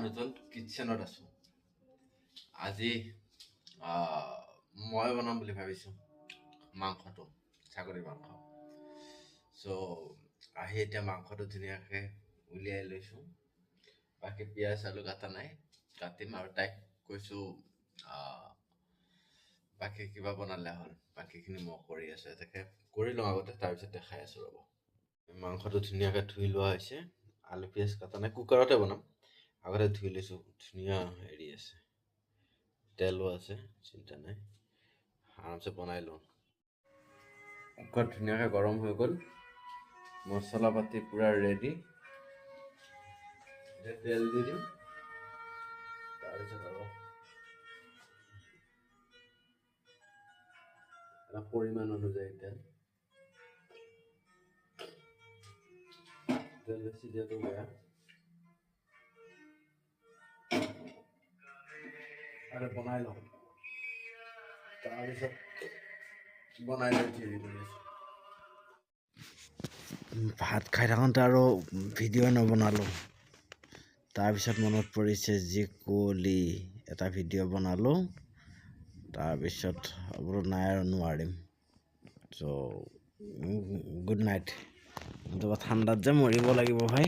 নতুন কিটচেনত আছো আজি মই বনাম বুলি ভাবিছো মাংসটো ছাগলী মাংস সো আহি এতিয়া মাংসটো ধুনীয়াকৈ উলিয়াই লৈছো বাকি পিয়াজ আলু কাটা নাই কাটিম আৰু তাইক কৈছো বাকি কিবা বনালে হ'ল বাকিখিনি মই কৰি আছো এটাকে কৰি লওঁ আগতে তাৰপিছত দেখাই আছো ৰ'ব মাংসটো ধুনীয়াকৈ ধুই লোৱা হৈছে আলু পিয়াজ কাটা নাই কুকাৰতে বনাম আগতে ধুই লৈছো ধুনীয়া হেৰি আছে তেলো আছে চিন্তা নাই আৰামছে বনাই লওঁ কুকাৰ ধুনীয়াকৈ গৰম হৈ গ'ল মছলা পাতি পুৰা ৰেডি তেল দি দিম তাৰপিছত আৰু এটা পৰিমাণ অনুযায়ী তেল বেছি দিয়াটো বেয়া আৰু বনাই লওঁ তাৰপিছত বনাই লৈ থিৰি কৰি আছোঁ ভাত খাই থাকোঁতে আৰু ভিডিঅ' নবনালোঁ তাৰপিছত মনত পৰিছে যি কুঁৱলী এটা ভিডিঅ' বনালোঁ তাৰপিছত বোলো নাই আৰু নোৱাৰিম চ' গুড নাইট ঠাণ্ডাত যে মৰিব লাগিব ভাই